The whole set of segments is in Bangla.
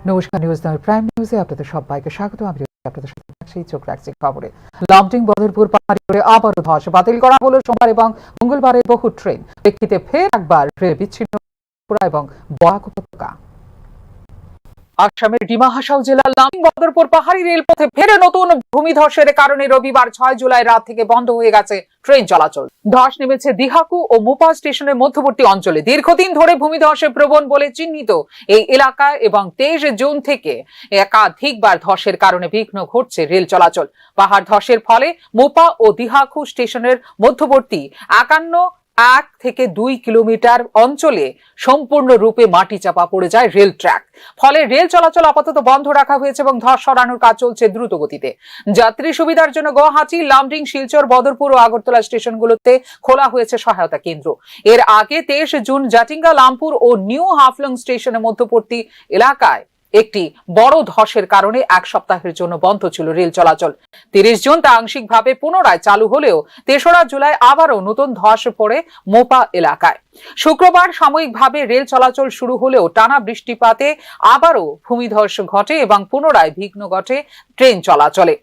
নমস্কার, নিউজ নামের প্রাইম নিউজে আপনাদের সবাইকে স্বাগত। আমি আপনাদের সাথে সেই চোখ রাখছি খবরে। লামডিং বদরপুর পাহাড়ি করে আবারও ধস বাতিল করা হলো সোমবার এবং মঙ্গলবারের বহু ট্রেন। প্রেক্ষিতে ফের একবার রেল বিচ্ছিন্ন এবং বরাক উপত্যকা। আসামের ডিমা হাসাও জেলার লামডিং বদরপুর পাহাড়ি রেলপথে ফের নতুন ভূমিধসের কারণে রবিবার 6 জুলাই রাত থেকে বন্ধ হয়ে গেছে ট্রেন চলাচল। ধস নেমেছে দিহাকু ও মোপা স্টেশনের মধ্যবর্তী অঞ্চলে। দীর্ঘদিন ধরে ভূমিধসে প্রবণ বলে চিহ্নিত এই এলাকায় এবং 23 জুন থেকে একাধিকবার ধসের কারণে বিঘ্ন ঘটছে রেল চলাচল। পাহাড় ধসের ফলে মোপা ও দিহাকু স্টেশনের মধ্যবর্তী 1 থেকে 2 কিলোমিটার অঞ্চলে সম্পূর্ণরূপে মাটি চাপা পড়ে যায় রেল ট্র্যাক। ফলে রেল চলাচল আপাতত বন্ধ রাখা হয়েছে এবং ধস সরানোর কাজ চলছে দ্রুত গতিতে। যাত্রী সুবিধার জন্য গুয়াহাটি, লামডিং, শিলচর, বদরপুর ও আগরতলা স্টেশনগুলোতে খোলা হয়েছে সহায়তা কেন্দ্র। এর আগে 23 জুন জাটিঙ্গা, লামপুর ও নিউ হাফলং স্টেশনের মধ্যবর্তী এলাকায় একটি বড় ধসের কারণে 1 সপ্তাহের জন্য বন্ধ ছিল রেল চলাচল। 30 জুন তা আংশিকভাবে পুনরায় চালু হলেও 3রা জুলাই আবারও নতুন ধস পড়ে মোপা এলাকায়। শুক্রবার সাময়িকভাবে রেল চলাচল শুরু হলেও টানা বৃষ্টিপাতে আবারও ভূমিধস ঘটে এবং পুনরায় বিঘ্ন ঘটে ট্রেন চলাচলে।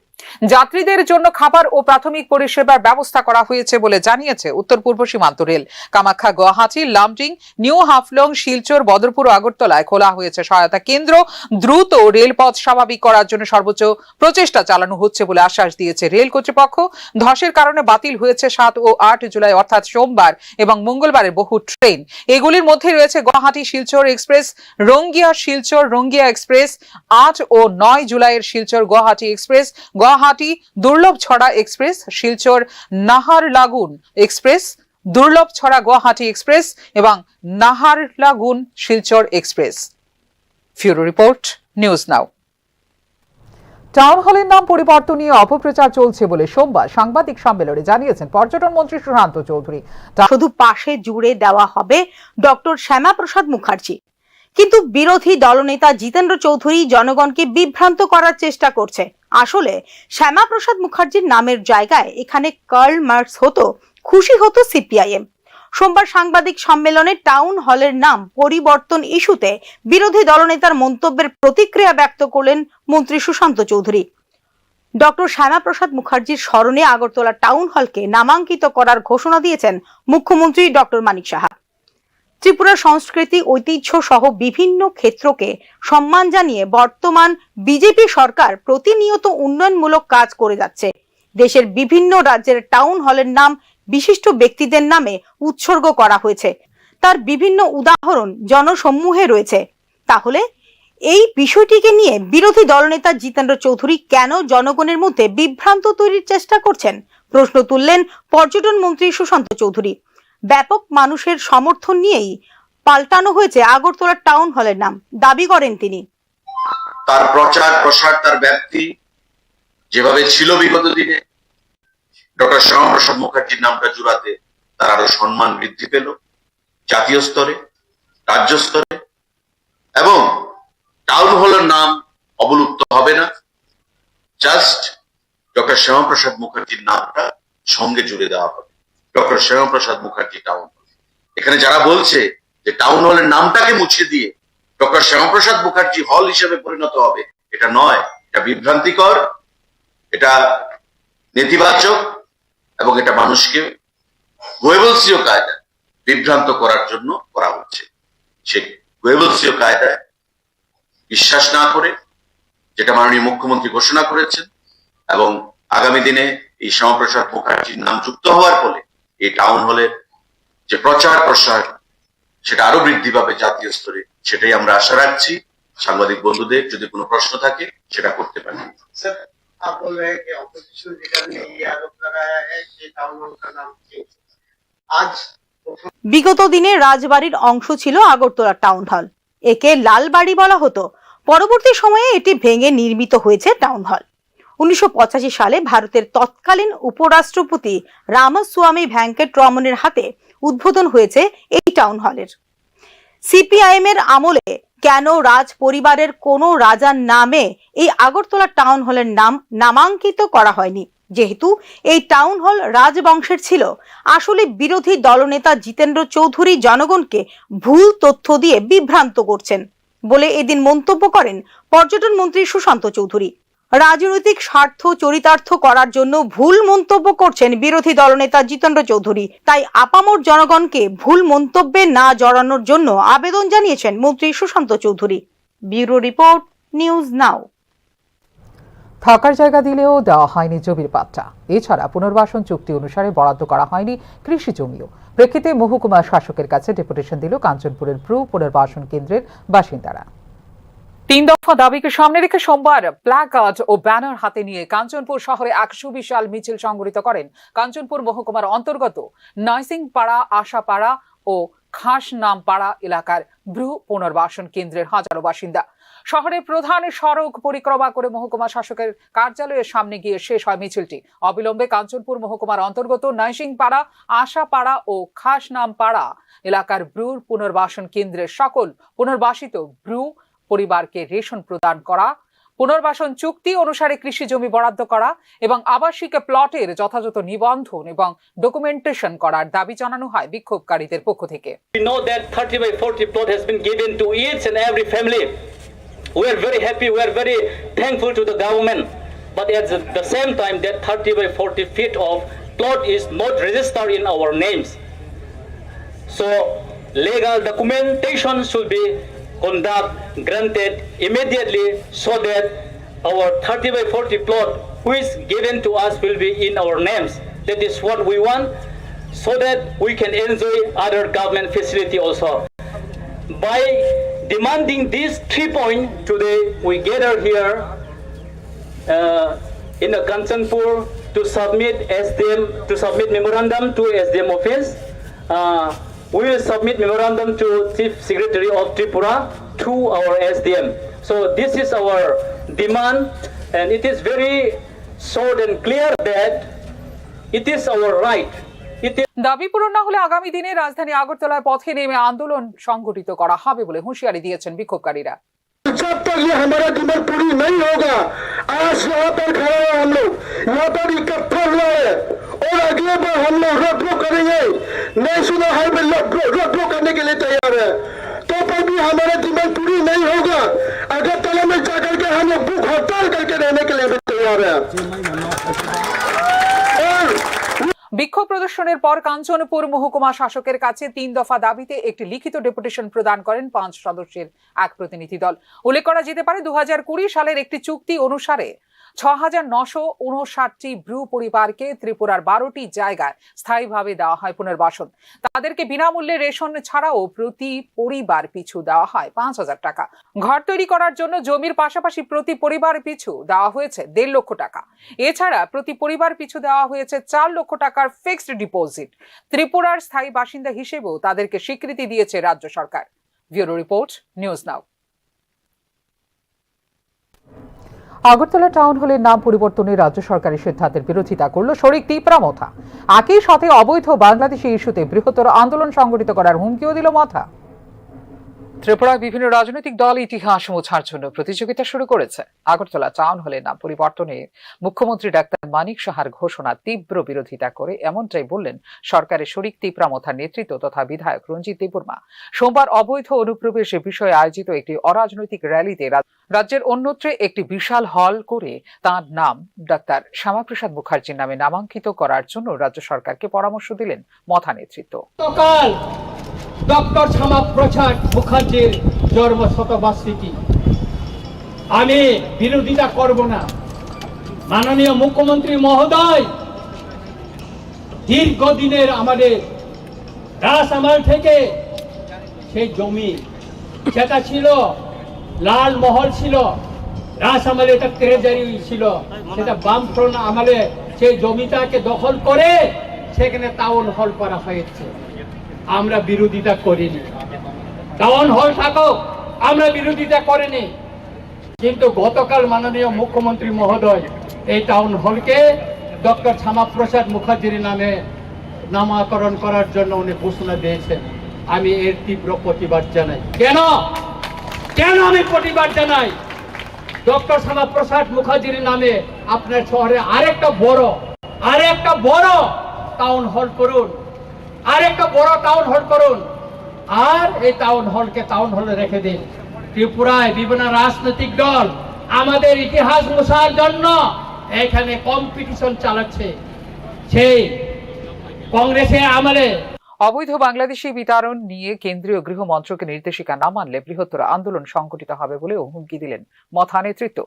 যাত্রীদের জন্য খাবার ও প্রাথমিক পরিষেবার ব্যবস্থা করা হয়েছে বলে জানিয়েছে উত্তর পূর্ব সীমান্ত রেল। কামাখ্যা, গুয়াহাটি, লামডিং, নিউ হাফলং, শিলচর, বদরপুর ও আগরতলায় খোলা হয়েছে সহায়তা কেন্দ্র। দ্রুত রেলপথ স্বাভাবিক করার জন্য সর্বোচ্চ প্রচেষ্টা চালানো হচ্ছে বলে আশ্বাস দিয়েছে রেল কর্তৃপক্ষ। ধসের কারণে বাতিল হয়েছে 7 ও 8 জুলাই অর্থাৎ সোমবার এবং মঙ্গলবারের বহু ট্রেন। এগুলির মধ্যে রয়েছে গুয়াহাটি শিলচর এক্সপ্রেস, রঙ্গিয়া শিলচর রঙ্গিয়া এক্সপ্রেস, 8 ও 9 জুলাইয়ের শিলচর গুয়াহাটি এক্সপ্রেস, গুয়াহাটি দুর্লভ ছড়া এক্সপ্রেস, শিলচর নাহারলাগুন এক্সপ্রেস, দুর্লভ ছড়া গুয়াহাটি এক্সপ্রেস এবং Naharlagun Silchar express. Bureau report, news now. Town হলের নাম পরিবর্তন নিয়ে অপপ্রচার চলছে বলে সোমবার সাংবাদিক সম্মেলনে জানিয়েছেন পর্যটন মন্ত্রী সুশান্ত চৌধুরী। শুধু পাশে জুড়ে দেওয়া হবে ডক্টর শ্যামাপ্রসাদ মুখার্জি। কিন্তু বিরোধী দলনেতা জিতেন্দ্র চৌধুরী জনগণকে বিভ্রান্ত করার চেষ্টা করছে। আসলে শ্যামাপ্রসাদ মুখার্জির নামের জায়গায় এখানে কার্ল মার্কস হতো, খুশি হতো সিপিআইএম। সোমবার সাংবাদিক সম্মেলনে টাউন হলের নাম পরিবর্তন ইস্যুতে বিরোধী দলনেতার মন্তব্যের প্রতিক্রিয়া ব্যক্ত করলেন মন্ত্রী সুশান্ত চৌধুরী। ডক্টর শ্যামাপ্রসাদ মুখার্জির স্মরণে আগরতলা টাউন হলকে নামাঙ্কিত করার ঘোষণা দিয়েছেন মুখ্যমন্ত্রী ডক্টর মানিক সাহা। ত্রিপুরা সংস্কৃতি, ঐতিহ্য সহ বিভিন্ন ক্ষেত্রকে সম্মান জানিয়ে বর্তমান বিজেপি সরকার প্রতিনিয়ত উন্নয়নমূলক কাজ করে যাচ্ছে। দেশের বিভিন্ন রাজ্যের টাউন হলের নাম বিশিষ্ট ব্যক্তিদের নামে উৎসর্গ করা হয়েছে। তার বিভিন্ন উদাহরণ জনসমূহে রয়েছে। তাহলে এই বিষয়টিকে নিয়ে বিরোধী দলনেতা জিতেন্দ্র চৌধুরী কেন জনগণের মধ্যে বিভ্রান্ত তৈরির চেষ্টা করছেন? প্রশ্ন তুললেন পর্যটন মন্ত্রী সুশান্ত চৌধুরী। ব্যাপক মানুষের সমর্থন নিয়েই পাল্টানো হয়েছে আগরতলা টাউন হলের নাম, দাবি করেন তিনি। তার প্রচার প্রসার, তার ব্যাপ্তি যেভাবে ছিল বিগত দিনে, ডক্টর শ্যামাপ্রসাদ মুখার্জির নামটা জুড়াতে তার আরো সম্মান বৃদ্ধি পেল জাতীয় স্তরে, রাজ্য স্তরে, এবং টাউন হলের নাম অবলুপ্ত হবে না। জাস্ট ডক্টর শ্যামাপ্রসাদ মুখার্জির নামটা সঙ্গে জুড়ে দেওয়া হবে, doctor Shyamaprasad Mukherjee town hall. এখানে যারা বলছে যে টাউন হলের নামটাকে মুছে দিয়ে ডক্টর শ্যামাপ্রসাদ মুখার্জি হল হিসেবে পরিণত হবে, এটা নয়, এটা বিভ্রান্তিকর, এটা নেতিবাচক এবং এটা মানুষকে গোয়েবলসীয় কায়দায় বিভ্রান্ত করার জন্য করা হচ্ছে। সে গোয়েবলসীয় কায়দায় বিশ্বাস না করে, যেটা মাননীয় মুখ্যমন্ত্রী ঘোষণা করেছেন, এবং আগামী দিনে এই শ্যামাপ্রসাদ মুখার্জির নাম যুক্ত হওয়ার ফলে এই টাউন হলের যে প্রচার প্রসার সেটা আরো বৃদ্ধি পাবে জাতীয় স্তরে, সেটাই আমরা আশা রাখছি। সাংবাদিক বন্ধুদের যদি কোনো প্রশ্ন থাকে সেটা করতে পারেন। বিগত দিনে রাজবাড়ির অংশ ছিল আগরতলা টাউন হল। একে লালবাড়ি বলা হতো। পরবর্তী সময়ে এটি ভেঙে নির্মিত হয়েছে টাউন হল। 1985 সালে ভারতের তৎকালীন উপরাষ্ট্রপতি রামাস্বামী ভেঙ্কটরমনের হাতে উদ্বোধন হয়েছে এই টাউন হলের। সিপিআইএম এর আমলে কেন রাজ পরিবারের কোনো রাজার নামে এই আগরতলা টাউন হলের নাম নামাঙ্কিত করা হয়নি? যেহেতু এই টাউন হল রাজবংশের ছিল। আসলে বিরোধী দলনেতা জিতেন্দ্র চৌধুরী জনগণকে ভুল তথ্য দিয়ে বিভ্রান্ত করছেন। বলে এদিন মন্তব্য করেন পর্যটন মন্ত্রী সুশান্ত চৌধুরী। রাজনৈতিক স্বার্থ চরিতার্থ করার জন্য ভুল মন্তব্য করছেন বিরোধী দলনেতা জিতেন্দ্র চৌধুরী। তাই আপামর জনগণকে ভুল মন্তব্যে না জড়ানোর জন্য আবেদন জানিয়েছেন মন্ত্রী Sushanta Chowdhury. Bureau report, news now. থাকার জায়গা দিলেও দেওয়া হয়নি জমির পাট্টা। এছাড়া পুনর্বাসন চুক্তি অনুসারে বরাদ্দ করা হয়নি কৃষি জমিও। প্রেক্ষিতে মহকুমা শাসকের কাছে ডেপুটেশন দিল কাঞ্চনপুরের ব্রু পুনর্বাসন কেন্দ্রের বাসিন্দারা। 3 দফা দাবিকে সামনে রেখে সোমবার প্ল্যাকার্ড ও ব্যানার হাতে নিয়ে কাঞ্চনপুর শহরে এক সুবিশাল মিছিল সংগঠিত করেন কাঞ্চনপুর মহকুমার অন্তর্গত নয়সিংপাড়া, আশাপাড়া ও খাসনামপাড়া এলাকার ব্রু পুনর্বাসন কেন্দ্রের হাজারো বাসিন্দা। শহরের প্রধান সড়ক পরিক্রমা করে মহকুমা শাসকের কার্যালয়ের সামনে গিয়ে শেষ হয় মিছিলটি। অবিলম্বে কাঞ্চনপুর মহকুমার অন্তর্গত নয়সিংপাড়া, আশাপাড়া ও খাসনামপাড়া এলাকার ব্রুর পুনর্বাসন কেন্দ্রের সকল পুনর্বাসিত ব্রু পরিবারকে রেশন প্রদান করা, পুনর্বাসন চুক্তি অনুসারে কৃষি জমি বরাদ্দ করা এবং আবাসিক প্লটের যথাযথ নিবন্ধন এবং ডকুমেন্টেশন করার দাবি জানানো হয় বিক্ষোভকারীদের পক্ষ থেকে। We know that 30/40 plot has been given to each and every family. We are very happy, we are very thankful to the government. But at the same time, that 30/40 feet of plot is not registered in our names. So legal documentation should be granted immediately so that our 30/40 plot which is given to us will be in our names. That is what we want, so that we can enjoy other government facility also. By demanding these 3 points today, we gather here in the Kanchanpur to submit memorandum to SDM office. We will submit memorandum to Chief Secretary of Tripura to our SDM. So this is our demand, and it is very short and clear that it is our right. দাবি পূরণ না হলে আগামী দিনে রাজধানী আগরতলায় পথে নেমে আন্দোলন সংগঠিত করা হবে বলে হুঁশিয়ারি দিয়েছেন বিক্ষোভকারীরা। जब तक ये हमारा डिमांड पूरी नहीं होगा, आज यहाँ पर खड़े हैं हम लोग, यहाँ पर इकट्ठा हुआ है और अगले बार हम लोग रोड ब्लॉक करेंगे। नेशनल हाईवे रोड ब्लॉक करने के लिए तैयार है। तो पर भी हमारा डिमांड पूरी नहीं होगा, अगरतला में जाकर के हम लोग भूख हड़ताल करके रहने के लिए भी तैयार है। বিক্ষোভ প্রদর্শনের পর কাঞ্চনপুর মহকুমা শাসকের কাছে 3 দফা দাবিতে একটি লিখিত ডেপুটেশন প্রদান করেন 5 সদস্যের এক প্রতিনিধি দল। উল্লেখ করা যেতে পারে 2020 সালের একটি চুক্তি অনুসারে 6,959টি ব্রু পরিবারকে ত্রিপুরার 12টি জায়গায় স্থায়ীভাবে দেওয়া হয় পুনর্বাসন। তাদেরকে বিনামূল্যে রেশন ছাড়াও প্রতি পরিবার পিছু দেওয়া হয় 5,000 টাকা। ঘর তৈরি করার জন্য জমির পাশাপাশি প্রতি পরিবার পিছু দেওয়া হয়েছে 1.5 লক্ষ টাকা। এছাড়া প্রতি পরিবার পিছু দেওয়া হয়েছে 4 লক্ষ টাকার ফিক্সড ডিপোজিট। ত্রিপুরার স্থায়ী বাসিন্দা হিসেবেও তাদেরকে স্বীকৃতি দিয়েছে রাজ্য সরকার। Bureau report, news now. Agartala town হলের নাম পরিবর্তনে রাজ্য সরকারের সিদ্ধান্তের বিরোধিতা করল শরিক তিপ্রা মথা। একই সাথে অবৈধ বাংলাদেশি ইস্যুতে বৃহত্তর আন্দোলন সংগঠিত করার হুমকিও দিল মথা। ত্রিপুরায় বিভিন্ন রাজনৈতিক দল ইতিহাস মোছার জন্য প্রতিযোগিতা শুরু করেছে। আগরতলা টাউন হলের নাম পরিবর্তনে মুখ্যমন্ত্রী ডাক্তার মানিক সাহার ঘোষণা তীব্র বিরোধিতা করে এমনটাই বললেন সরকারের শরিক তিপ্রা মথার নেতৃত্ব তথা বিধায়ক রঞ্জিত দেববর্মা। সোমবার অবৈধ অনুপ্রবেশ বিষয়ে আয়োজিত একটি অরাজনৈতিক র্যালিতে রাজ্যের অন্যত্রে একটি বিশাল হল করে তাঁর নাম ডাক্তার শ্যামাপ্রসাদ মুখার্জির নামে নামাঙ্কিত করার জন্য রাজ্য সরকারকে পরামর্শ দিলেন মথা নেতৃত্ব। ডক্টর শ্যামাপ্রসাদ মুখার্জির জন্ম শতবার্ষিকী, আমি বিরোধিতা করব না। মাননীয় মুখ্যমন্ত্রী মহোদয় দীর্ঘদিনের আমাদের রাস আমল থেকে সেই জমি যেটা ছিল লাল মহল ছিল, রাস আমলে এটা ট্রেজারি ছিল, সেটা বামফ্রন্ট আমলে সেই জমিটাকে দখল করে সেখানে টাউন হল করা হয়েছে। আমরা বিরোধিতা করিনি, টাউন হল থাকো, আমরা বিরোধিতা করিনি। কিন্তু গতকাল মাননীয় মুখ্যমন্ত্রী মহোদয় এই টাউন হলকে ডক্টর শ্যামাপ্রসাদ মুখার্জির নামে নামকরণ করার জন্য উনি ঘোষণা দিয়েছেন। আমি এর তীব্র প্রতিবাদ জানাই। কেন আমি প্রতিবাদ জানাই? ডক্টর শ্যামাপ্রসাদ মুখার্জির নামে আপনার শহরে আরেকটা বড় টাউন হল করুন, আরেকটা বড় টাউন হল করুন, আর এই টাউন হলকে টাউন হলে রেখে দিন। ত্রিপুরায় বিভিন্ন রাজনৈতিক দল আমাদের ইতিহাস মোছার জন্য এখানে কম্পিটিশন চালাচ্ছে। সেই কংগ্রেসের আমলে অবৈধ বাংলাদেশি বিতরণ নিয়ে কেন্দ্রীয় গৃহ মন্ত্রকের নির্দেশিকা না মানলে বৃহত্তর আন্দোলন সংগঠিত হবে বলেও হুমকি দিলেন মথা নেতৃত্ব।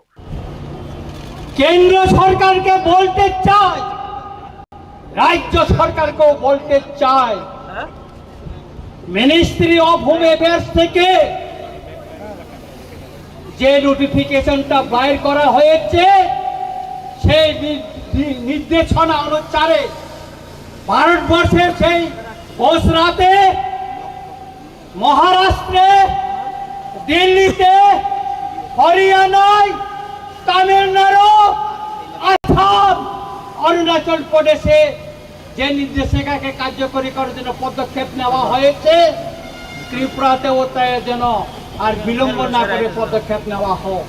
কেন্দ্র সরকারকে বলতে চাই, রাজ্য সরকারকেও বলতে চাই, মিনিস্ট্রি অফ হোম অ্যাফেয়ার্স থেকে যে নোটিফিকেশনটা বাইর করা হয়েছে সেই নির্দেশনা অনুসারে ভারতবর্ষের সেই গুজরাটে, মহারাষ্ট্রে, দিল্লিতে, হরিয়ানায়, তামিলনাড়ু, আসাম, অরুণাচল প্রদেশে যে নির্দেশিকাকে কার্যকরী করার জন্য পদক্ষেপ নেওয়া হয়েছে, ত্রিপুরাতেও তাই যেন আর বিলম্ব না করে পদক্ষেপ নেওয়া হোক,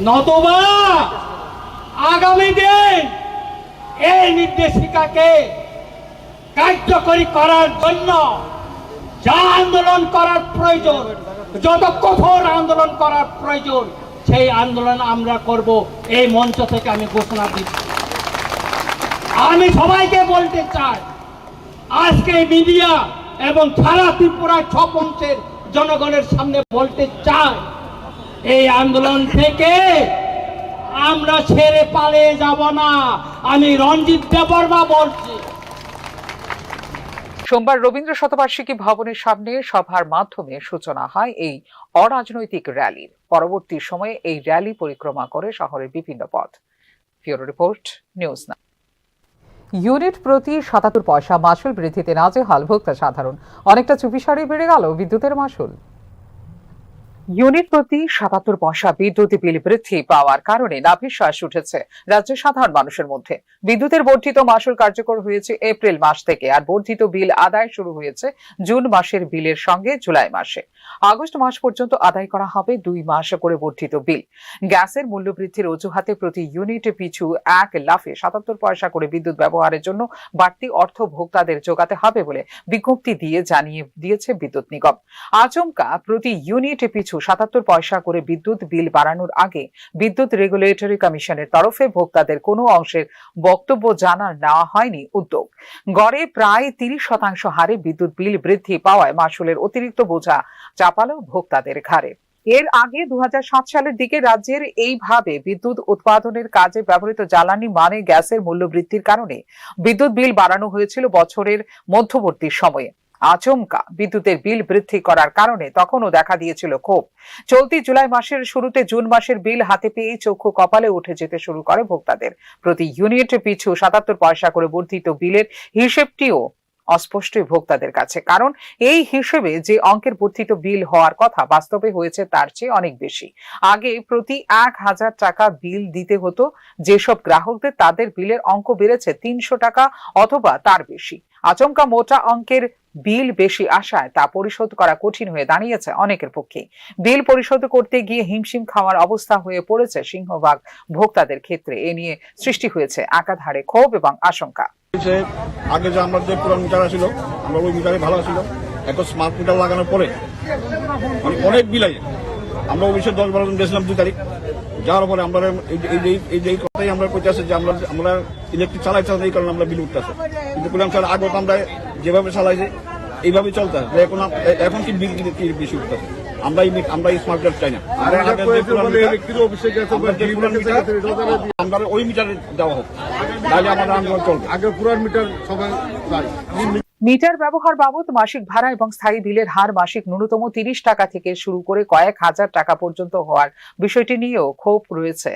নতুবা আগামী দিন এই নির্দেশিকাকে কার্যকরী করার জন্য যা আন্দোলন করার প্রয়োজন, যত কঠোর আন্দোলন করার প্রয়োজন, সেই আন্দোলন আমরা করব। এই মঞ্চ থেকে আমি ঘোষণা দিচ্ছি। আমি সবাইকে বলতে চাই, আজকে মিডিয়া এবং সারা ত্রিপুরা সব অংশের জনগণের সামনে বলতে চাই, এই আন্দোলন থেকে আমরা ছেড়ে পালিয়ে যাব না। আমি রঞ্জিত দেববর্মা বলছি। সোমবার রবীন্দ্র শতবার্ষিকী ভবনের সামনে সভার মাধ্যমে সূচনা হয় এই অরাজনৈতিক র্যালির। পরবর্তী সময়ে এই র্যালি পরিক্রমা করে শহরের বিভিন্ন পথ। ব্যুরো রিপোর্ট, নিউজ নাও। ইউনিট প্রতি ৭৭ পয়সা মাসুল বৃদ্ধিতে নাজেহাল ভোক্তা সাধারণ। অনেকটা চুপিসারে বেড়ে গেল বিদ্যুতের মাসুল। ইউনিট প্রতি ৭৭ পয়সা বিদ্যুৎ বিল বৃদ্ধি পাওয়ার কারণে নাভিশ্বাস উঠেছে রাজ্যের সাধারণ মানুষের মধ্যে। বিদ্যুতের বর্ধিত মাসুল কার্যকর হয়েছে এপ্রিল মাস থেকে, আর বর্ধিত বিল আদায় শুরু হয়েছে জুন মাসের বিলের সঙ্গে জুলাই মাসে। আগস্ট মাস পর্যন্ত আদায় করা হবে 2 মাস করে বর্ধিত বিল। গ্যাসের মূল্য বৃদ্ধির অজুহাতে প্রতি ইউনিট পিছু 1 লাফে ৭৭ পয়সা করে বিদ্যুৎ ব্যবহারের জন্য বাড়তি অর্থ ভোক্তাদের যোগাতে হবে বলে বিজ্ঞপ্তি দিয়ে জানিয়ে দিয়েছে বিদ্যুৎ নিগম। আচমকা প্রতি ইউনিট পিছু ৭৭ পয়সা করে বিদ্যুৎ বিল বাড়ানোর আগে বিদ্যুৎ রেগুলেটরি কমিশনের তরফে ভোক্তাদের কোনো অংশের বক্তব্য জানার নেওয়া হয়নি উদ্যোগ। গড়ে প্রায় ৩০% হারে বিদ্যুৎ বিল বৃদ্ধি পাওয়ায় মাসুলের অতিরিক্ত বোঝা চাপালো ভোক্তাদের ঘাড়ে। এর আগে ২০০৭ সালের দিকে রাজ্যের এইভাবে বিদ্যুৎ উৎপাদনের কাজে ব্যবহৃত জ্বালানি মানে গ্যাসের মূল্য বৃদ্ধির কারণে বিদ্যুৎ বিল বাড়ানো হয়েছিল বছরের মধ্যবর্তী সময়ে। আচমকা বিদ্যুতের বিল বৃদ্ধি করার কারণে তখনও দেখা দিয়েছিল ক্ষোভ। চলতি জুলাই মাসের শুরুতে জুন মাসের বিল হাতে পেয়ে চক্ষু কপালে উঠে যেতে শুরু করে ভোক্তাদের। প্রতি ইউনিট পিছু ৭৭ পয়সা করে বর্ধিত বিলের হিসেবটিও অস্পষ্টই ভোক্তাদের কাছে, কারণ এই হিসেবে যে অঙ্কের বর্ধিত বিল হওয়ার কথা বাস্তবে হয়েছে তার চেয়ে অনেক বেশি। আগে প্রতি ১,০০০ টাকা বিল দিতে হতো যেসব গ্রাহকদের, তাদের বিলের অঙ্ক বেড়েছে ৩০০ টাকা অথবা তার বেশি। আচমকা মোটা অঙ্কের বিল বেশি আসায় তা পরিশোধ করা কঠিন হয়ে দাঁড়িয়েছে অনেকের পক্ষে। বিল পরিশোধ করতে গিয়ে হিমশিম খাওয়ার অবস্থা হয়ে পড়েছে সিংহভাগ ভোক্তাদের ক্ষেত্রে। এ নিয়ে সৃষ্টি হয়েছে একাধারে ক্ষোভ এবং আশঙ্কা। আগে যে আমাদের পুরান মিটার ছিল, আমরা ওই মিটারে ভালো ছিল। এখন স্মার্ট মিটার লাগানোর পরে অনেক বিল আছে। আমরা অফিসে 10-12 জন গেছিলাম 2 তারিখ, যাওয়ার পরে আমরা এই যে কথাই আমরা কইতেছি যে আমরা ইলেকট্রিক চালাইতে এই কারণে আমরা বিল উঠতেছে। কিন্তু বললাম স্যার আগে আমরা যেভাবে চালাইছি এইভাবে চলতে, এখন কি বিল বেশি উঠতেছে। আমরা এই স্মার্ট মিটার চাই না। আমরা ওই মিটারে দেওয়া হোক, তাহলে আমাদের আন্দোলন চলবে। আগে পুরান মিটার সবাই চাই। মিটার ব্যবহার বাবদ মাসিক ভাড়া এবং স্থায়ী বিলের হার মাসিক ন্যূনতম ৩০ টাকা থেকে শুরু করে কয়েক হাজার টাকা পর্যন্ত হওয়ার বিষয়টি নিয়েও ক্ষোভ রয়েছে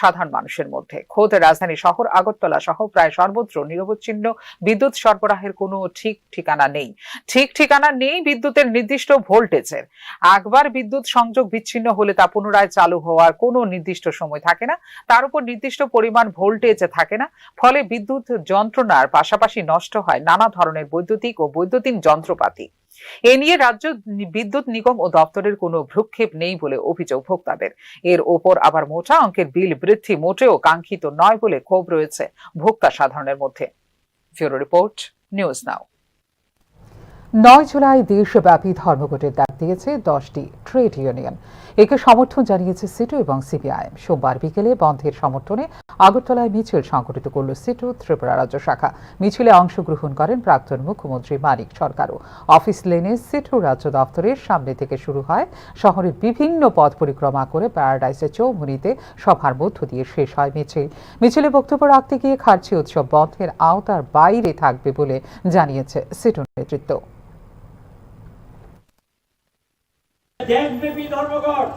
সাধারণ মানুষের মধ্যে। খোদ রাজধানী শহর আগরতলা সহ প্রায় সর্বত্র নিরবচ্ছিন্ন বিদ্যুৎ সরবরাহের কোনো ঠিক ঠিকানা নেই বিদ্যুতের নির্দিষ্ট ভোল্টেজের। একবার বিদ্যুৎ সংযোগ বিচ্ছিন্ন হলে তা পুনরায় চালু হওয়ার কোনো নির্দিষ্ট সময় থাকে না, তার উপর নির্দিষ্ট পরিমাণ ভোল্টেজ থাকে না। ফলে বিদ্যুৎ যন্ত্রণার পাশাপাশি নষ্ট হয় নানা ধরনের বৈদ্যুতিক ও বৈদ্যুতিন যন্ত্রপাতি। এ নিয়ে রাজ্য বিদ্যুৎ নিগম ও দপ্তরের কোনো ভ্রুক্ষেপ নেই বলে অভিযোগ ভোক্তাদের। এর ওপর আবার মোটা অঙ্কের বিল বৃদ্ধি মোটেও কাঙ্ক্ষিত নয় বলে ক্ষোভ রয়েছে ভোক্তা সাধারণের মধ্যে। ব্যুরো রিপোর্ট, নিউজ নাও। 9 জুলাই দেশব্যাপী ধর্মঘটের ডাক দিয়েছে 10টি ট্রেড ইউনিয়ন। একে সমর্থন জানিয়েছে সিটু এবং সিপিআইএম। সোমবার বিকেলে বন্ধের সমর্থনে আগরতলায় মিছিল সংগঠিত করল সিটু ত্রিপুরা রাজ্য শাখা। মিছিলে অংশগ্রহণ করেন প্রাক্তন মুখ্যমন্ত্রী মানিক সরকারও। অফিস লেনে সিটু রাজ্য দপ্তরের সামনে থেকে শুরু হয়। শহরের বিভিন্ন পথ পরিক্রমা করে প্যারাডাইসের চৌমুহনীতে সভার মধ্য দিয়ে শেষ হয় মিছিল। মিছিলে বক্তব্য রাখতে গিয়ে খার্চি উৎসব বন্ধের আওতার বাইরে থাকবে বলে জানিয়েছে সিটু নেতৃত্ব। দেশব্যাপী ধর্মঘট,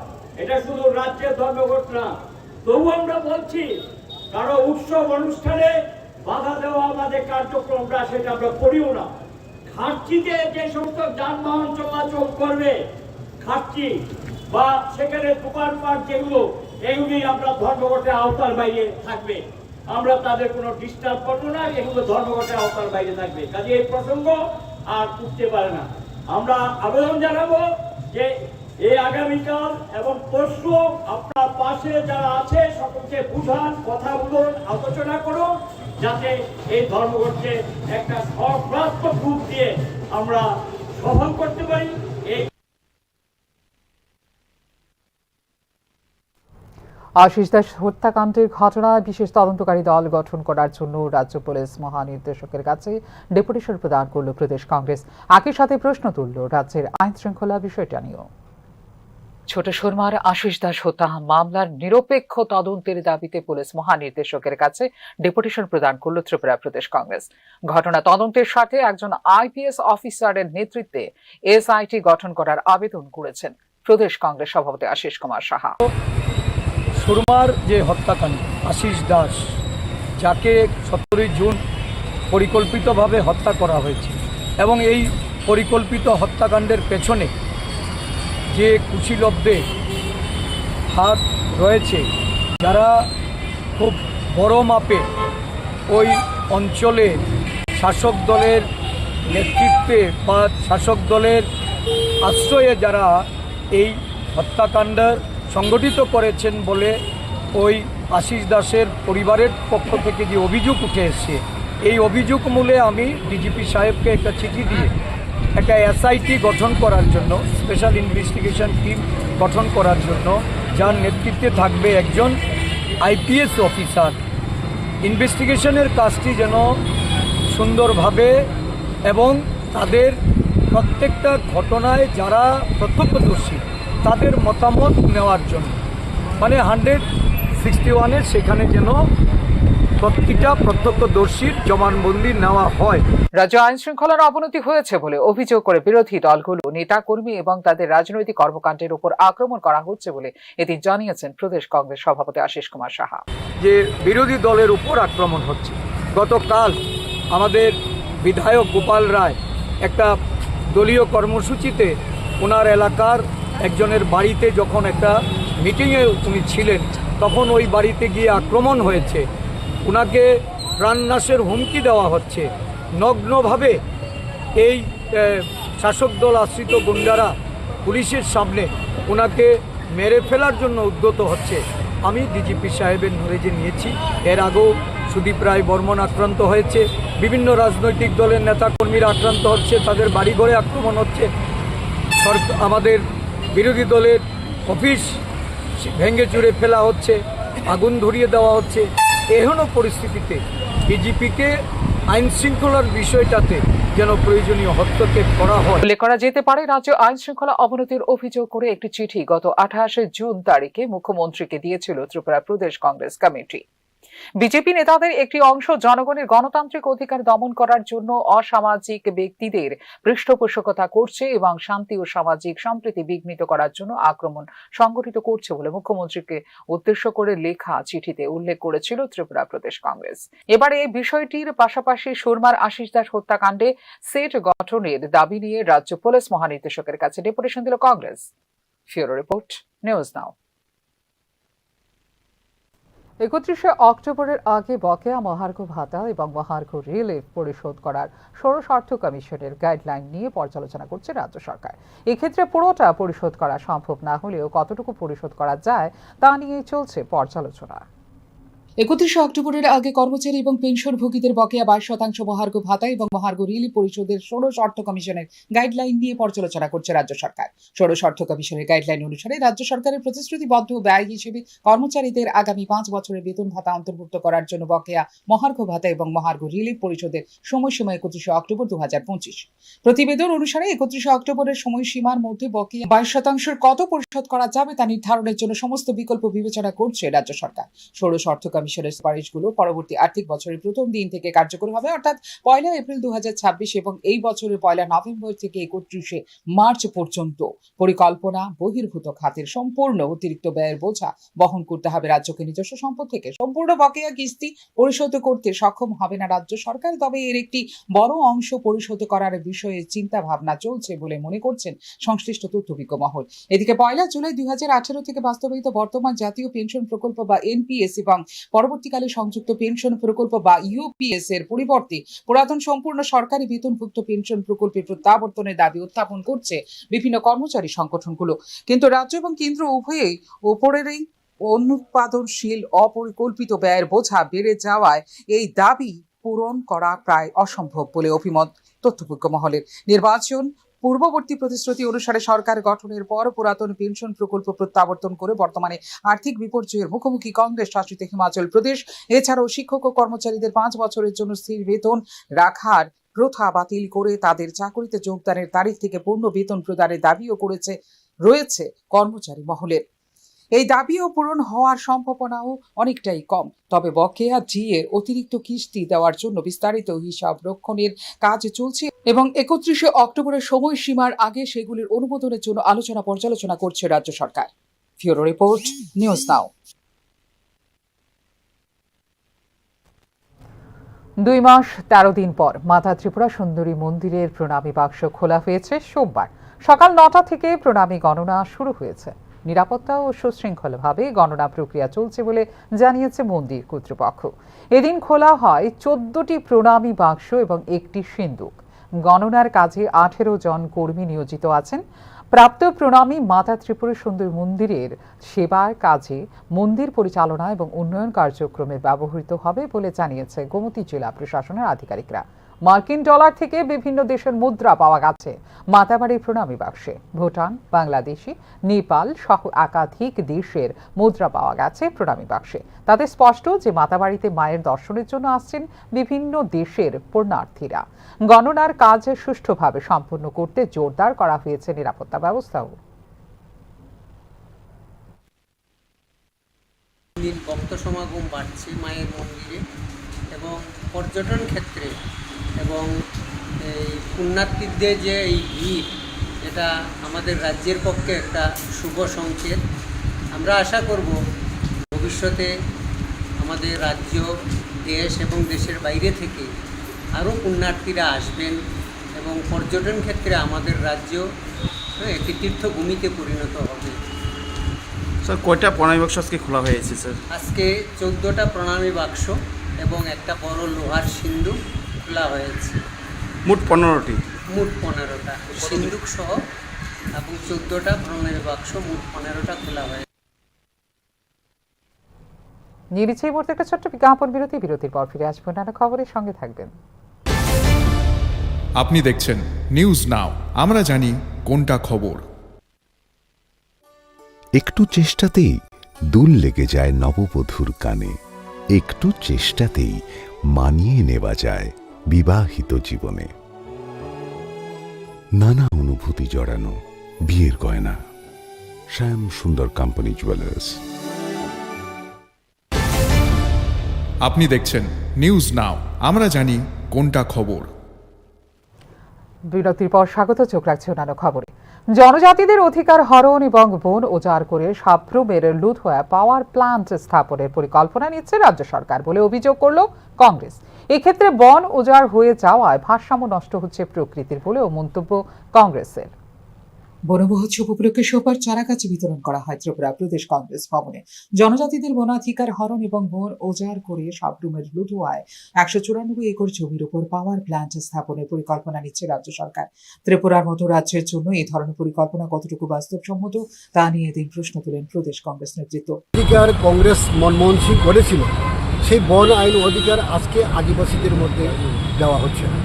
এটা শুধু রাজ্যের ধর্মঘট না। তবু আমরা বলছি, কারো উৎসব অনুষ্ঠানে বাধা দেওয়া আমাদের কার্যক্রমটা সেটা আমরা করিও না। খার্চিতে যে সমস্ত যানবাহন চলাচল করবে, খার্চি বা সেখানে দোকানপাট যেগুলো, এগুলি আমরা ধর্মঘটের আওতার বাইরে থাকবে। আমরা তাদের কোনো ডিস্টার্ব করবো না, এগুলো ধর্মঘটের আওতার বাইরে থাকবে। কাজে এই প্রসঙ্গ আর উঠতে পারে না। আমরা আবেদন জানাবো যে এই আগামীকাল এবং পরশু আপনার পাশে যারা আছে সকলকে বুঝান, কথা বলুন, আলোচনা করুন, যাতে এই ধর্মঘটকে একটা সর্বাত্মক রূপ দিয়ে আমরা সফল করতে পারি। এই আশিস দাস হত্যাকাণ্ডের ঘটনায় বিশেষ তদন্তকারী দল গঠন করার জন্য রাজ্য পুলিশ মহানির্দেশকের কাছে ডেপুটেশন প্রদান করল প্রদেশ কংগ্রেস। একই সাথে প্রশ্ন তুলল রাজ্যের আইন শৃঙ্খলা বিষয়টা নিয়েও। ছোট সুরমার আশিস দাস হত্যা মামলার নিরপেক্ষ তদন্তের দাবিতে পুলিশ মহানির্দেশকের কাছে ডেপুটেশন প্রদান করল ত্রিপুরা প্রদেশ কংগ্রেস। ঘটনা তদন্তের সাথে একজন আইপিএস অফিসারের নেতৃত্বে এসআইটি গঠন করার আবেদন করেছেন প্রদেশ কংগ্রেস সভাপতি আশিস কুমার সাহা। সুরমার যে হত্যাকাণ্ড, আশিস দাস যাকে 17 জুন পরিকল্পিতভাবে হত্যা করা হয়েছে, এবং এই পরিকল্পিত হত্যাকাণ্ডের পেছনে যে কুশীলবদের হাত রয়েছে, যারা খুব বড় মাপে ওই অঞ্চলে শাসক দলের নেতৃত্বে বা শাসক দলের আশ্রয়ে যারা এই হত্যাকাণ্ড সংগঠিত করেছেন বলে ওই আশিস দাসের পরিবারের পক্ষ থেকে যে অভিযোগ উঠে এসছে, এই অভিযোগ মূলে আমি ডিজিপি সাহেবকে একটা চিঠি দিয়ে একটা এসআইটি গঠন করার জন্য, স্পেশাল ইনভেস্টিগেশন টিম গঠন করার জন্য, যার নেতৃত্বে থাকবে একজন আইপিএস অফিসার। ইনভেস্টিগেশনের কাজটি যেন সুন্দরভাবে এবং তাদের প্রত্যেকটা ঘটনায় যারা প্রত্যক্ষদর্শী তাদের মতামত নেওয়ার জন্য, মানে 161-এর সেখানে যেন প্রতিটা প্রত্যক্ষদর্শীর জবানবন্দি নেওয়া হয়। রাজ্য আইন শৃঙ্খলার অবনতি হয়েছে বলে অভিযোগ করে বিরোধী দলগুলো নেতা কর্মী এবং তাদের রাজনৈতিক কর্মকাণ্ডের উপর আক্রমণ করা হচ্ছে বলে এদিন জানিয়েছেন প্রদেশ কংগ্রেস সভাপতি আশিস কুমার সাহা। যে বিরোধী দলের উপর আক্রমণ হচ্ছে। গতকাল আমাদের বিধায়ক গোপাল রায় একটা দলীয় কর্মসূচিতে ওনার এলাকার একজনের বাড়িতে যখন একটা মিটিংয়ে উনি ছিলেন, তখন ওই বাড়িতে গিয়ে আক্রমণ হয়েছে। ওনাকে প্রাণনাশের হুমকি দেওয়া হচ্ছে। নগ্নভাবে এই শাসক দল আশ্রিত গুন্ডারা পুলিশের সামনে ওনাকে মেরে ফেলার জন্য উদ্যত হচ্ছে। আমি ডিজিপি সাহেবের নলেজে নিয়েছি, এর আগেও সুদীপ রায় বর্মন আক্রান্ত হয়েছে, বিভিন্ন রাজনৈতিক দলের নেতাকর্মীরা আক্রান্ত হচ্ছে, তাদের বাড়িঘরে আক্রমণ হচ্ছে, আমাদের বিরোধী দলের অফিস ভেঙে চুরে ফেলা হচ্ছে, আগুন ধরিয়ে দেওয়া হচ্ছে। এহেন পরিস্থিতিতে বিজেপিকে আইন শৃঙ্খলার বিষয়টাতে যেন প্রয়োজনীয় হস্তক্ষেপ করা হয়। উল্লেখ করা যেতে পারে, রাজ্য আইন শৃঙ্খলা অবনতির অভিযোগ করে একটি চিঠি গত 28 জুন তারিখে মুখ্যমন্ত্রীকে দিয়েছিল ত্রিপুরা প্রদেশ কংগ্রেস কমিটি। বিজেপি নেতাদের একটি অংশ জনগণের গণতান্ত্রিক অধিকার দমন করার জন্য অসামাজিক ব্যক্তিদের পৃষ্ঠপোষকতা করছে এবং শান্তি ও সামাজিক সম্প্রীতি বিঘ্নিত করার জন্য আক্রমণ সংগঠিত করছে বলে মুখ্যমন্ত্রীকে উদ্দেশ্য করে লেখা চিঠিতে উল্লেখ করেছিল ত্রিপুরা প্রদেশ কংগ্রেস। এবারে এই বিষয়টির পাশাপাশি সুরমার আশিস দাস হত্যাকাণ্ডে সেট গঠনের দাবি নিয়ে রাজ্য পুলিশ মহানির্দেশকের কাছে ডেপুটেশন দিল Congress. Bureau report, news now. 31 অক্টোবরের আগে বকেয়া মহার্ঘ ভাতা এবং মহার্ঘ রিলিফ পরিশোধ করার ষোড়শ অর্থ কমিশনের গাইডলাইন নিয়ে পর্যালোচনা করছে রাজ্য সরকার। এক্ষেত্রে পুরোটা পরিশোধ করা সম্ভব না হলেও কতটুকু পরিশোধ করা যায় তা নিয়ে চলছে পর্যালোচনা। 31 অক্টোবরের আগে কর্মচারী এবং পেনশনভোগীদের বকেয়া 22% মহার্ঘ ভাতা এবং মহার্ঘ রিলিফ পরিশোধের ষোড়শ অর্থ কমিশনের গাইডলাইন নিয়ে পর্যালোচনা করছে রাজ্য সরকার। ষোড়শ অর্থ কমিশনের গাইডলাইন অনুসারে রাজ্য সরকারের প্রতিশ্রুতিবদ্ধ ব্যয় হিসেবে কর্মচারীদের আগামী 5 বছরের বেতন ভাতা অন্তর্ভুক্ত করার জন্য বকেয়া মহার্ঘ ভাতা এবং মহার্ঘ রিলিফ পরিশোধের সময়সীমা 31 অক্টোবর 2025। প্রতিবেদন অনুসারে 31 অক্টোবরের সময়সীমার মধ্যে বকেয়া 22% কত পরিশোধ করা যাবে তা নির্ধারণের জন্য সমস্ত বিকল্প বিবেচনা করছে রাজ্য সরকার। ষোড়শ অর্থ কমিশনের সুপারিশগুলো পরবর্তী আর্থিক বছরের প্রথম দিন থেকে কার্যকর হবে, অর্থাৎ 1 এপ্রিল 2026 এবং এই বছরের 1 নভেম্বর থেকে 31 মার্চ পর্যন্ত পরিকল্পনা বহির্ভূত খাতের সম্পূর্ণ অতিরিক্ত ব্যয়ের বোঝা বহন করতে হবে রাজ্যকে নিজস্ব সম্পদ থেকে। সম্পূর্ণ বকেয়া কিস্তি পরিশোধ করতে সক্ষম হবে না রাজ্য সরকার, তবে এর একটি বড় অংশ পরিশোধ করার বিষয়ে চিন্তা ভাবনা চলছে বলে মনে করছেন সংশ্লিষ্ট তথ্যবিজ্ঞ মহল। এদিকে 1 জুলাই 2018 থেকে বাস্তবায়িত বর্তমান জাতীয় পেনশন প্রকল্প বা এনপিএস এবং পরবর্তীকালে সংযুক্ত পেনশন প্রকল্প বা ইউপিএস এর পরিবর্তে পুরাতন সম্পূর্ণ সরকারি বেতনভুক্ত পেনশন প্রকল্পে প্রত্যাবর্তনের দাবি উত্থাপন করছে বিভিন্ন কর্মচারী সংগঠনগুলো। কিন্তু রাজ্য এবং কেন্দ্র উভয়েই ওপরেরই অনুৎপাদনশীল অপরিকল্পিত ব্যয়ের বোঝা বেড়ে যাওয়ায় এই দাবি পূরণ করা প্রায় অসম্ভব বলে অভিমত তথ্যবিজ্ঞ মহলের। নির্বাচন পূর্ববর্তী প্রতিশ্রুতি অনুসারে সরকার গঠনের পর পুরাতন পেনশন প্রকল্প প্রত্যাবর্তন করে বর্তমানে আর্থিক বিপর্যয়ের মুখোমুখি কংগ্রেস শাসিত হিমাচল প্রদেশ। এছাড়াও শিক্ষক ও কর্মচারীদের 5 বছরের জন্য স্থির বেতন রাখার প্রথা বাতিল করে তাদের চাকরিতে যোগদানের তারিখ থেকে পূর্ণ বেতন প্রদানের দাবিও রয়েছে কর্মচারী মহলের। এই দাবিও পূরণ হওয়ার সম্ভাবনাও অনেকটাই কম, তবে বকেয়া জিএর অতিরিক্ত কিস্তি দেওয়ার জন্য বিস্তারিত হিসাব রক্ষণের কাজ চলছে এবং 31 অক্টোবরের সময়সীমার আগে সেগুলির অনুমোদনের জন্য আলোচনা পর্যালোচনা করছে রাজ্য সরকার। Bureau report, news now. 2 মাস 13 দিন পর মাতা ত্রিপুরা সুন্দরী মন্দিরের প্রণামী বাক্স খোলা হয়েছে সোমবার সকাল 9টা থেকে। প্রণামী গণনা শুরু হয়েছে। নিরাপত্তা ও সুশৃঙ্খলভাবে গণনা প্রক্রিয়া চলছে বলে জানিয়েছে মন্দির কর্তৃপক্ষ। এদিন খোলা হয় 14টি প্রণামী বাক্স এবং একটি সিন্দুক। গণনার কাজে 18 জন কর্মী নিয়োজিত আছেন। প্রাপ্ত প্রণামী মাতা ত্রিপুরা সুন্দরী মন্দিরের সেবার কাজে, মন্দির পরিচালনা এবং উন্নয়ন কার্যক্রমে ব্যবহৃত হবে বলে জানিয়েছে গোমতী জেলা প্রশাসনের আধিকারিকরা। মার্কিন ডলার থেকে বিভিন্ন দেশের মুদ্রা পাওয়া গেছে মাতাবাড়ির প্রণামী বাক্সে। ভুটান, বাংলাদেশি, নেপাল সহ একাধিক দেশের মুদ্রা পাওয়া গেছে প্রণামী বাক্সে। তাতে স্পষ্ট যে মাতাবাড়িতে মায়ের দর্শনের জন্য আসছেন বিভিন্ন দেশের পুণ্যার্থীরা। গণনার কাজ সুষ্ঠুভাবে সম্পন্ন করতে জোরদার করা হয়েছে নিরাপত্তা ব্যবস্থাও। ভক্ত সমাগম বাড়ছে মায়ের মন্দিরে এবং পর্যটন ক্ষেত্রে এবং এই পুণ্যার্থীদের যে এই ভিড়, এটা আমাদের রাজ্যের পক্ষে একটা শুভ সংকেত। আমরা আশা করব ভবিষ্যতে আমাদের রাজ্য, দেশ এবং দেশের বাইরে থেকে আরও পুণ্যার্থীরা আসবেন এবং পর্যটন ক্ষেত্রে আমাদের রাজ্য একটি তীর্থভূমিতে পরিণত হবে। স্যার, কয়টা প্রণামী বাক্স আজকে খোলা হয়েছে স্যার? আজকে 14টা প্রণামী বাক্স এবং একটা বড় লোহার সিন্দুক খোলা হয়েছে। মোট 15টি। মোট 15টা সিন্দুক সহ এবং 14টা প্রণামী বাক্স, মোট 15টা খোলা হয়েছে। নিরিচে এই মুহূর্তে একটা ছোট্ট বিজ্ঞাপন বিরতি। বিরতির পর ফিরে আসবো নানা খবরের সঙ্গে থাকবেন। আপনি দেখছেন নিউজ নাও, আমরা জানি কোনটা খবর। একটু চেষ্টাতেই দুল লেগে যায় নববধূর কানে। একটু চেষ্টাতেই মানিয়ে নেওয়া যায় বিবাহিত জীবনে। নানা অনুভূতি জড়ানো বিয়ের গয়না। শ্যাম সুন্দর কোম্পানি জুয়েলার্স। আপনি দেখছেন নিউজ নাও, আমরা জানি কোনটা খবর। বিরতির পর স্বাগত। চোখ রাখছে অন্যান্য খবরে। জনজাতিদের অধিকার হরণ এবং বন উজাড় করে সাব্রুমের লুধোয়া পাওয়ার প্লান্ট স্থাপনের পরিকল্পনা নিচ্ছে রাজ্য সরকার বলে অভিযোগ করল কংগ্রেস। এক্ষেত্রে বন উজাড় হয়ে যাওয়ায় ভারসাম্য নষ্ট হচ্ছে প্রকৃতির বলেও মন্তব্য কংগ্রেসের। বন মহোৎসব উপলক্ষে সোমবার চারাগাছ বিতরণ করা হয় ত্রিপুরা প্রদেশ কংগ্রেস ভবনে। জনজাতিদের বনাধিকার হরণ এবং বন উজাড় করে সাবরুমের লুটুয়ায় 194 একর জমির উপর পাওয়ার প্ল্যান্ট স্থাপনের পরিকল্পনা নিচ্ছে রাজ্য সরকার। ত্রিপুরার মতো রাজ্যের জন্য এই ধরনের পরিকল্পনা কতটুকু বাস্তবসম্মত তা নিয়ে এদিন প্রশ্ন তুলেন প্রদেশ কংগ্রেস নেতৃত্ব। অধিকার কংগ্রেস মনমোহন সিং করেছিল, সেই বন আইন অধিকার আজকে আদিবাসীদের মধ্যে দেওয়া হচ্ছে না।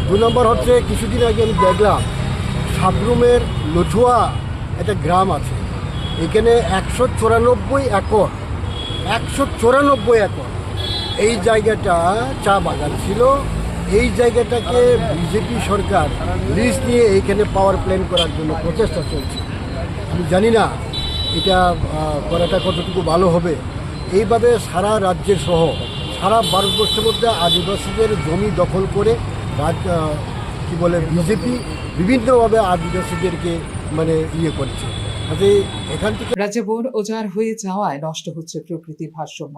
2 নম্বর হচ্ছে, কিছুদিন আগে আমি দেখলাম সাবরুমের লুঠুয়া একটা গ্রাম আছে, এখানে 194 একর এই জায়গাটা চা বাগান ছিল। এই জায়গাটাকে বিজেপি সরকার লিজ নিয়ে এইখানে পাওয়ার প্ল্যান্ট করার জন্য প্রচেষ্টা চলছে। আমি জানি না এটা করাটা কতটুকু ভালো হবে। এইভাবে সারা রাজ্যের সহ সারা ভারতবর্ষের মধ্যে আদিবাসীদের জমি দখল করে বিজেপি বিভিন্নভাবে আদিবাসীদেরকে করছে। এখান থেকে রাজ্যে বন উজাড় হয়ে যাওয়ায় নষ্ট হচ্ছে প্রকৃতির ভারসাম্য।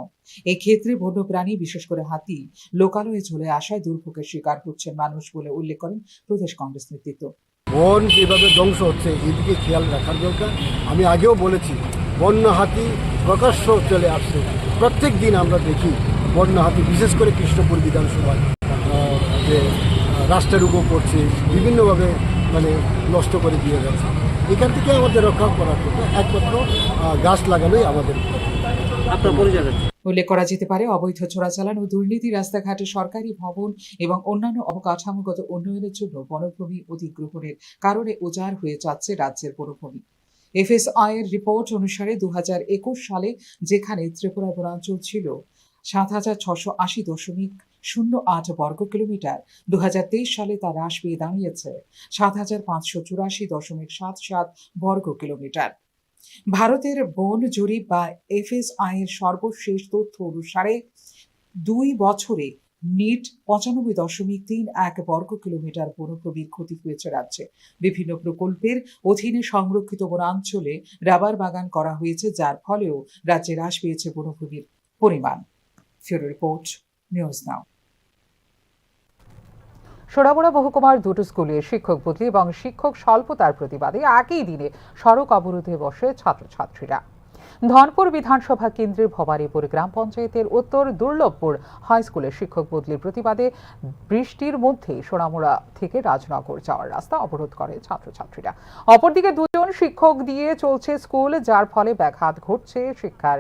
এক্ষেত্রে বন্যপ্রাণী বিশেষ করে হাতি লোকালয়ে চলে আসায় দুর্ভোগের শিকার হচ্ছেন মানুষ বলে উল্লেখ করেন প্রদেশ কংগ্রেস নেতৃত্ব। বন যেভাবে ধ্বংস হচ্ছে এদিকে খেয়াল রাখার দরকার। আমি আগেও বলেছি, বন্য হাতি প্রকাশ্য চলে আসছে। প্রত্যেক দিন আমরা দেখি বন্য হাতি, বিশেষ করে কৃষ্ণপুর বিধানসভায় যে রাস্তার উপর পড়ছে, বিভিন্নভাবে নষ্ট করে দিয়ে যাচ্ছে। এখান থেকে আমাদের রক্ষা করার জন্য একমাত্র গাছ লাগানোই আমাদের। উল্লেখ করা যেতে পারে, অবৈধ চোরাচালান ও দুর্নীতি, রাস্তাঘাটে সরকারি ভবন এবং অন্যান্য অবকাঠামোগত উন্নয়নের জন্য বনভূমি অধিগ্রহণের কারণে উজাড় হয়ে যাচ্ছে রাজ্যের বনভূমি। FSI এর রিপোর্ট অনুসারে 2021 সালে যেখানে ত্রিপুরা বনাঞ্চল ছিল 7680.08 বর্গ কিলোমিটার, 2023 সালে তা হ্রাস পেয়ে দাঁড়িয়েছে 7584.77 বর্গ কিলোমিটার। ভারতের বন জরিপ বা FSI এর সর্বশেষ তথ্য অনুসারে 2 বছরে নিট 95.31 বর্গ কিলোমিটার বনভূমির ক্ষতি হয়েছে রাজ্যে। বিভিন্ন প্রকল্পের অধীনে সংরক্ষিত বনাঞ্চলে রাবার বাগান করা হয়েছে, যার ফলেও রাজ্যে হ্রাস পেয়েছে বনভূমির পরিমাণ। ফিউরো রিপোর্ট, নিউজ নাও। সোনামুড়া মহকুমার 2টি স্কুলে শিক্ষক বদলি এবং শিক্ষক স্বল্পতার প্রতিবাদে একই দিনে সড়ক অবরোধে বসে ছাত্রছাত্রীরা। ধনপুর বিধানসভা কেন্দ্রের ভবানীপুর গ্রাম পঞ্চায়েতের উত্তর দুর্লভপুর হাই স্কুলের শিক্ষক বদলির প্রতিবাদে বৃষ্টির মধ্যে সোনামুড়া থেকে রাজনগর যাওয়ার রাস্তা অবরোধ করে ছাত্রছাত্রীরা। অপরদিকে 2 জন শিক্ষক দিয়ে চলছে স্কুল, যার ফলে ব্যাঘাত ঘটছে শিক্ষার।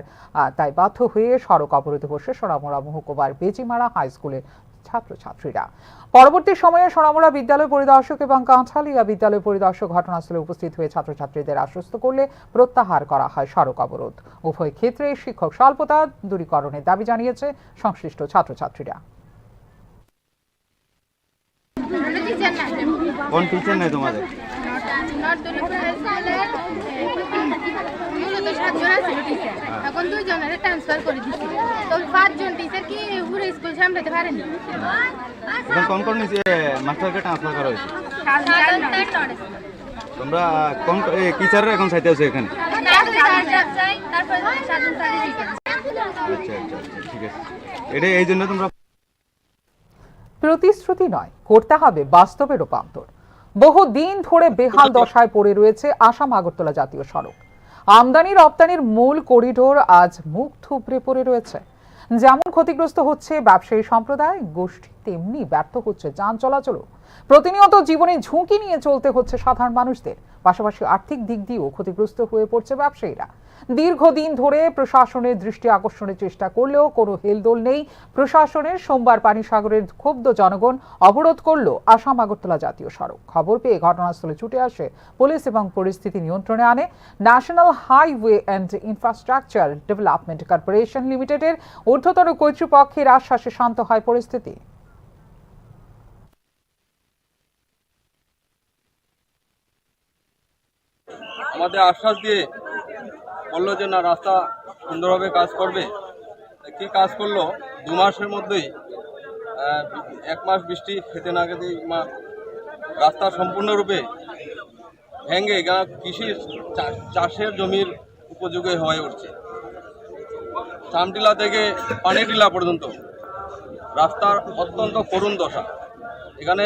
তাই বাধ্য হয়ে সড়ক অবরোধে বসে সোনামুড়া মহকুমার বেজিমারা হাই স্কুলের ছাত্রছাত্রীরা। পরবর্তী সময়ে সোনামুড়া বিদ্যালয় পরিদর্শক এবং কাঁঠালিয়া বিদ্যালয় পরিদর্শক ঘটনাস্থলে উপস্থিত হয়ে ছাত্রছাত্রীদের আশ্বস্ত করলে প্রত্যাহার করা হয় সড়ক অবরোধ। উভয় ক্ষেত্রে শিক্ষক স্বল্পতা দূরীকরণের দাবি জানিয়েছে সংশ্লিষ্ট ছাত্রছাত্রীরা। কোন টিচার নেই তোমাদের? এখন 2 জনের ট্রান্সফার করে দিচ্ছি, তো 5 জন টিচার কি পুরো স্কুল সামলাতে পারেনি। এখন কোন মাস্টারকে ট্রান্সফার করা হয়েছে? তোমরা কোন টিচাররা এখন সাইতে আছে এখানে? আচ্ছা, ঠিক আছে। এটা এই জন্য তোমরা প্রতিশ্রুতি নয়, করতে হবে বাস্তবে রূপান্তর। বহুদিন ধরে বেহাল দশায় পড়ে রয়েছে আসাম আগরতলা জাতীয় সড়ক। আমদানি রপ্তানির মূল করিডোর আজ মুখ থুবড়ে পড়ে রয়েছে। যেমন ক্ষতিগ্রস্ত হচ্ছে ব্যবসায়ী সম্প্রদায় গোষ্ঠী, তেমনি ব্যর্থ হচ্ছে যান চলাচলও। প্রতিনিয়ত জীবনে ঝুঁকি নিয়ে চলতে হচ্ছে সাধারণ মানুষদের, পাশাপাশি আর্থিক দিক দিয়েও ক্ষতিগ্রস্ত হয়ে পড়ছে ব্যবসায়ীরা। দীর্ঘদিন ধরে প্রশাসনের দৃষ্টি আকর্ষণের চেষ্টা করলেও কোনো হেলদোল নেই প্রশাসনের। সোমবার পানিসাগরের ক্ষুব্ধ জনগণ অবরোধ করল আসাম আগরতলা জাতীয় সড়ক। খবর পেয়ে ঘটনাস্থলে ছুটে আসে পুলিশ এবং পরিস্থিতি নিয়ন্ত্রণে আনে national highway and infrastructure development corporation লিমিটেডের ঊর্ধ্বতন কর্তৃপক্ষের আশ্বাসে শান্ত হয় পরিস্থিতি। আমাদের আশ্বাস দিয়ে বললো যে না, রাস্তা সুন্দরভাবে কাজ করবে। কি কাজ করলো? 2 মাসের মধ্যেই 1 মাস বৃষ্টি খেতে না খেতেই রাস্তা সম্পূর্ণরূপে ভেঙে কৃষি চাষের জমির উপযোগী হয়ে উঠছে। চামটিলা থেকে পানিটিলা পর্যন্ত রাস্তার অত্যন্ত করুণ দশা। এখানে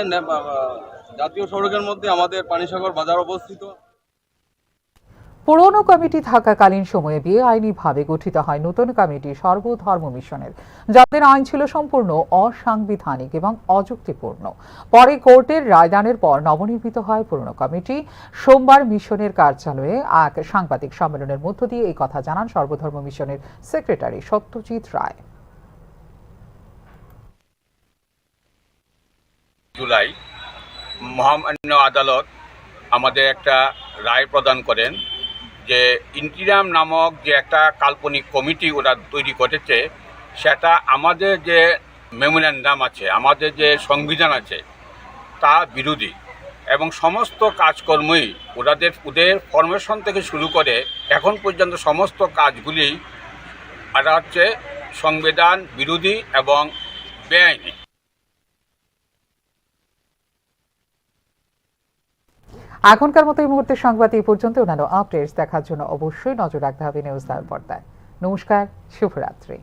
জাতীয় সড়কের মধ্যে আমাদের পানিসাগর বাজার অবস্থিত। পুরনো কমিটি থাকাকালীন সময়ে বেআইনিভাবে গঠিত হয় নতুন কমিটি সর্বধর্ম মিশনের, যাদের আইন ছিল সম্পূর্ণ অসাংবিধানিক এবং অযুক্তিপূর্ণ। পরে কোর্টের রায়দানের পর নবনির্মিত হয় পুরনো কমিটি। সোমবার মিশনের কার্যালয়ে এক সাংবাদিক সম্মেলনের মধ্য দিয়ে এই কথা জানান সর্বধর্ম মিশনের সেক্রেটারি সত্যজিৎ রায়। জুলাই মহামান্য আদালত আমাদের একটা রায় প্রদান করেন যে ইন্টিরাম নামক যে একটা কাল্পনিক কমিটি ওরা তৈরি করেছে, সেটা আমাদের যে মেমোরেন্ডাম আছে, আমাদের যে সংবিধান আছে তা বিরোধী এবং সমস্ত কাজকর্মই ওদের ফরমেশন থেকে শুরু করে এখন পর্যন্ত সমস্ত কাজগুলি এটা হচ্ছে সংবিধান বিরোধী এবং বেআইনি। এখনকার মতো এই মুহূর্তে সংবাদ এই পর্যন্ত। অন্যান্য আপডেটস দেখার জন্য অবশ্যই নজর রাখতে হবে নিউজ নাও পর্দায়। নমস্কার, শুভরাত্রি।